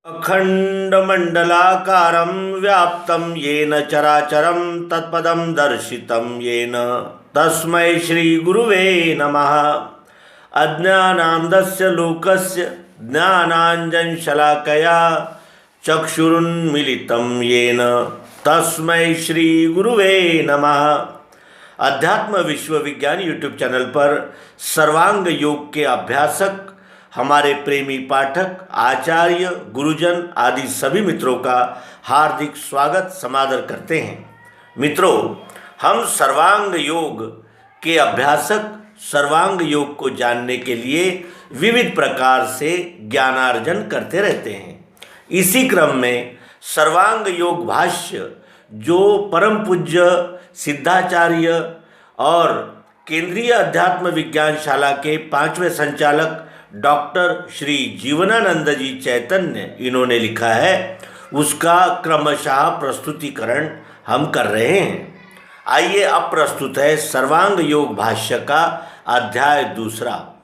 अखंडमंडलाकारं व्याप्तं येन चराचरं तत्पदं दर्शितं येन तस्मै श्रीगुरुवे नमः। अज्ञानान्धस्य लोकस्य ज्ञानाञ्जनशलाकया चक्षुरुन्मीलितं येन तस्मै श्रीगुरुवे नमः। अध्यात्म विश्वविज्ञान यूट्यूब चैनल पर सर्वांग योग के अभ्यासक हमारे प्रेमी पाठक, आचार्य, गुरुजन आदि सभी मित्रों का हार्दिक स्वागत समादर करते हैं। मित्रों, हम सर्वांग योग के अभ्यासक सर्वांग योग को जानने के लिए विविध प्रकार से ज्ञानार्जन करते रहते हैं। इसी क्रम में सर्वांग योग भाष्य जो परम पूज्य सिद्धाचार्य और केंद्रीय अध्यात्म विज्ञान शाला के 5वें संचालक डॉक्टर श्री जीवनानंद जी चैतन्य इन्होंने लिखा है, उसका क्रमशः प्रस्तुतिकरण हम कर रहे हैं। आइए अब प्रस्तुत है सर्वांग योग भाष्य का अध्याय 2।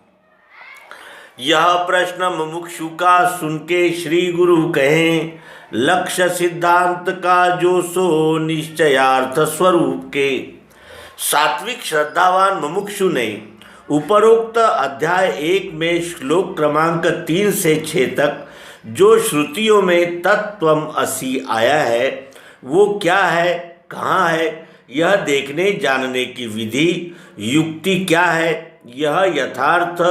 यह प्रश्न मुमुक्षु का सुन के श्री गुरु कहें, लक्ष्य सिद्धांत का जो सो निश्चयार्थ स्वरूप के। सात्विक श्रद्धावान मुमुक्षु ने उपरोक्त अध्याय 1 में श्लोक क्रमांक 3 से 6 तक जो श्रुतियों में तत्त्वम असि आया है वो क्या है, कहाँ है, यह देखने जानने की विधि युक्ति क्या है, यह यथार्थ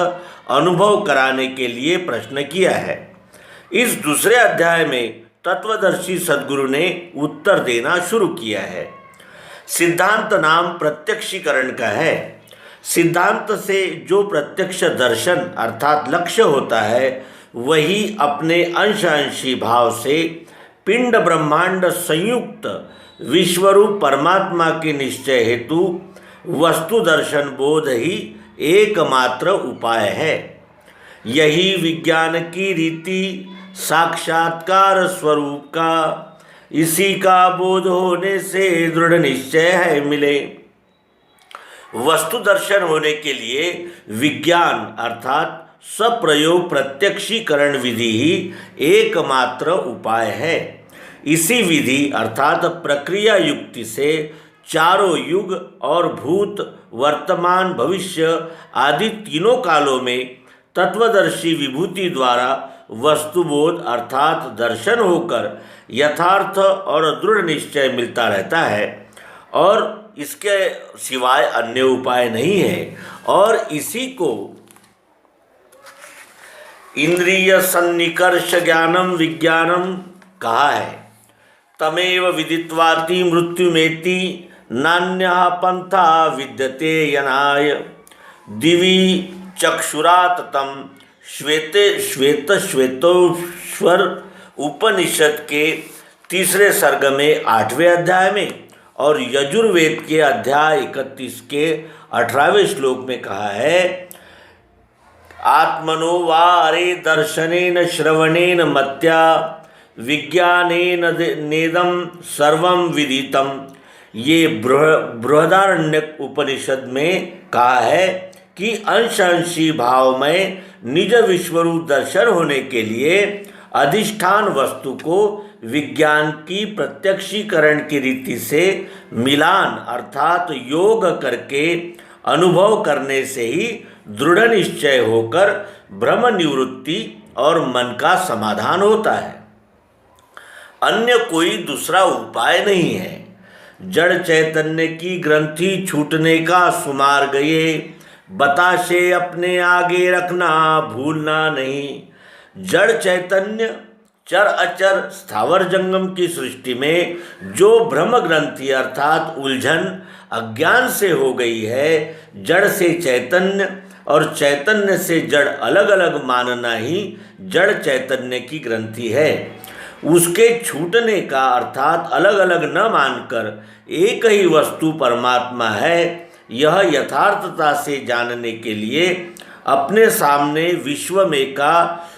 अनुभव कराने के लिए प्रश्न किया है। इस दूसरे अध्याय में तत्वदर्शी सद्गुरु ने उत्तर देना शुरू किया है। सिद्धांत नाम प्रत्यक्षीकरण का है। सिद्धांत से जो प्रत्यक्ष दर्शन अर्थात लक्ष्य होता है वही अपने अंश-अंशी भाव से पिंड ब्रह्मांड संयुक्त विश्वरूप परमात्मा के निश्चय हेतु वस्तु दर्शन बोध ही एकमात्र उपाय है। यही विज्ञान की रीति साक्षात्कार स्वरूप का, इसी का बोध होने से दृढ़ निश्चय है मिले। वस्तु दर्शन होने के लिए विज्ञान अर्थात सप्रयोग प्रत्यक्षीकरण विधि ही एकमात्र उपाय है। इसी विधि अर्थात प्रक्रिया युक्ति से चारों युग और भूत, वर्तमान, भविष्य आदि तीनों कालों में तत्वदर्शी विभूति द्वारा वस्तुबोध अर्थात दर्शन होकर यथार्थ और दृढ़ निश्चय मिलता रहता है और इसके सिवाय अन्य उपाय नहीं है। और इसी को इंद्रिय सन्निकर्ष ज्ञानम विज्ञानम कहा है। तमेव विदित्वाति मृत्युमेति नान्यः पंथा विद्यते यनाय। दिवि चक्षुरात तम श्वेतोश्वर उपनिषद के 3 सर्ग में 8वें अध्याय में और यजुर्वेद के अध्याय 31 के 18वें श्लोक में कहा है, आत्मनो वारे दर्शनेन श्रवणेन मत्या विज्ञानेन नेदम सर्वं विदितम। ये बृहदारण्यक उपनिषद में कहा है कि अंश-अंशी भाव में निज विश्वरूप दर्शन होने के लिए अधिष्ठान वस्तु को विज्ञान की प्रत्यक्षीकरण की रीति से मिलान अर्थात योग करके अनुभव करने से ही दृढ़ निश्चय होकर भ्रम निवृत्ति और मन का समाधान होता है। अन्य कोई दूसरा उपाय नहीं है। जड़ चैतन्य की ग्रंथि छूटने का सुमार गए, बताशे अपने आगे रखना भूलना नहीं। जड़ चैतन्य चर अचर स्थावर जंगम की सृष्टि में जो भ्रम ग्रंथि अर्थात उलझन अज्ञान से हो गई है, जड़ से चैतन्य और चैतन्य से जड़ अलग अलग मानना ही जड़ चैतन्य की ग्रंथि है। उसके छूटने का अर्थात अलग अलग न मानकर एक ही वस्तु परमात्मा है, यह यथार्थता से जानने के लिए अपने सामने विश्व में का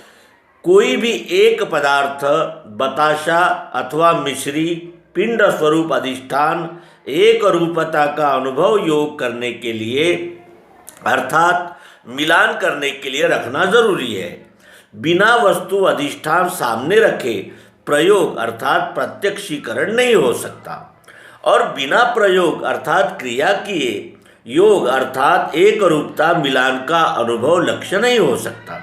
कोई भी एक पदार्थ बताशा अथवा मिश्री पिंड स्वरूप अधिष्ठान एक रूपता का अनुभव योग करने के लिए अर्थात मिलान करने के लिए रखना जरूरी है। बिना वस्तु अधिष्ठान सामने रखे प्रयोग अर्थात प्रत्यक्षीकरण नहीं हो सकता, और बिना प्रयोग अर्थात क्रिया किए योग अर्थात एक रूपता मिलान का अनुभव लक्ष्य नहीं हो सकता।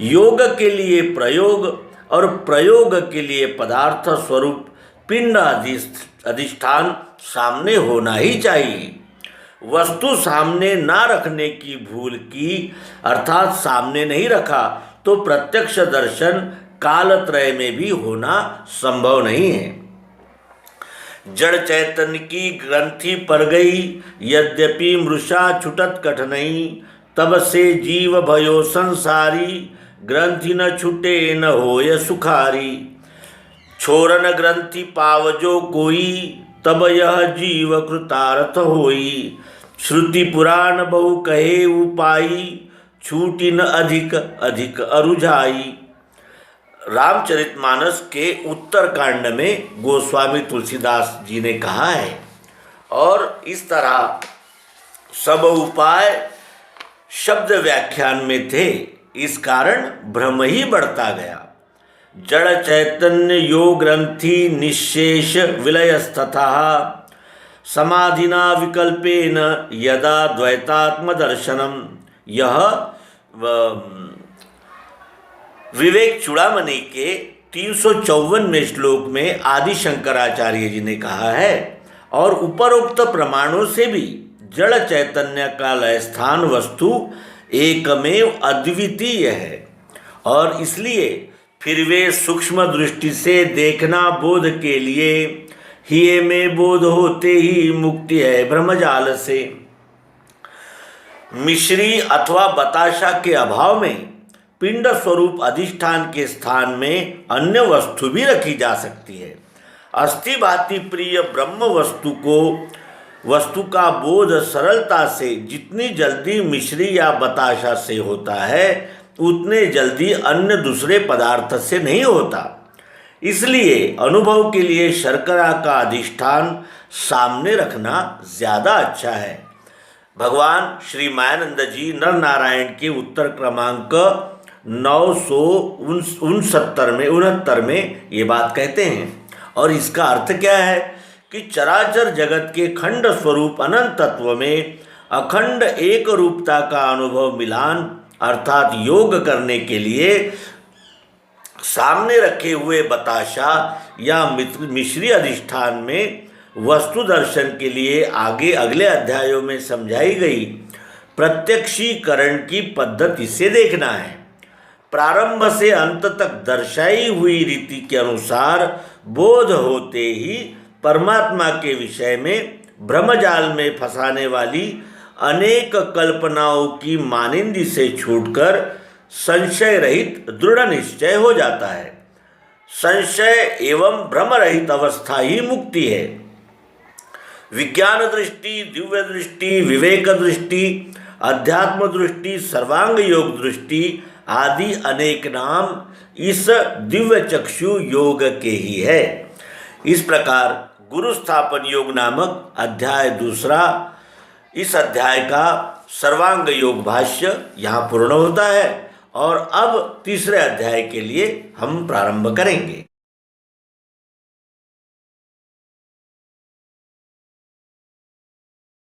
योग के लिए प्रयोग और प्रयोग के लिए पदार्थ स्वरूप पिंड अधिष्ठान सामने होना ही चाहिए। वस्तु सामने ना रखने की भूल की अर्थात सामने नहीं रखा तो प्रत्यक्ष दर्शन कालत्रय में भी होना संभव नहीं है। जड़ चैतन्य की ग्रंथि पर गई, यद्यपि मृषा छुटत कठनई, तब से जीव भयो संसारी, ग्रंथि न छुटे न होय सुखारी। छोरन ग्रंथि पावजो कोई, तब यह जीव कृतार्थ होई। श्रुति पुराण बहु कहे उपाई, छूटी न अधिक अधिक अरुझाई। रामचरितमानस के उत्तरकांड में गोस्वामी तुलसीदास जी ने कहा है, और इस तरह सब उपाय शब्द व्याख्यान में थे, इस कारण भ्रम ही बढ़ता गया। जड़ चैतन्य योग ग्रंथि निशेष विलयस्तथा, समाधिना विकल्पेन यदा द्वैतात्म दर्शनम। यह विवेक चूड़ामणि के 354वें श्लोक में आदि शंकराचार्य जी ने कहा है, और उपरोक्त प्रमाणों से भी जड़ चैतन्य का लय स्थान वस्तु एकमेव अद्वितीय है, और इसलिए फिर वे सूक्ष्म दृष्टि से देखना बोध के लिए हिये में बोध होते ही मुक्ति है ब्रह्मजाल से। मिश्री अथवा बताशा के अभाव में पिंड स्वरूप अधिष्ठान के स्थान में अन्य वस्तु भी रखी जा सकती है। अस्थि भांति प्रिय ब्रह्म वस्तु का बोध सरलता से जितनी जल्दी मिश्री या बताशा से होता है, उतने जल्दी अन्य दूसरे पदार्थ से नहीं होता। इसलिए अनुभव के लिए शर्करा का अधिष्ठान सामने रखना ज़्यादा अच्छा है। भगवान श्री मायानंद जी नर नारायण के उत्तर क्रमांक 969 में ये बात कहते हैं, और इसका अर्थ क्या है कि चराचर जगत के खंड स्वरूप अनंत तत्व में अखंड एक रूपता का अनुभव मिलान अर्थात योग करने के लिए सामने रखे हुए बताशा या मिश्री अधिष्ठान में वस्तु दर्शन के लिए आगे अगले अध्यायों में समझाई गई प्रत्यक्षीकरण की पद्धति से देखना है। प्रारंभ से अंत तक दर्शाई हुई रीति के अनुसार बोध होते ही परमात्मा के विषय में भ्रमजाल में फंसाने वाली अनेक कल्पनाओं की मानिंदी से छूटकर संशय रहित दृढ़ निश्चय हो जाता है। संशय एवं भ्रम रहित अवस्था ही मुक्ति है। विज्ञान दृष्टि, दिव्य दृष्टि, विवेक दृष्टि, अध्यात्म दृष्टि, सर्वांग योग दृष्टि आदि अनेक नाम इस दिव्य चक्षु योग के ही है। इस प्रकार गुरु स्थापन योग नामक अध्याय 2 इस अध्याय का सर्वांग योग भाष्य यहाँ पूर्ण होता है, और अब तीसरे अध्याय के लिए हम प्रारंभ करेंगे।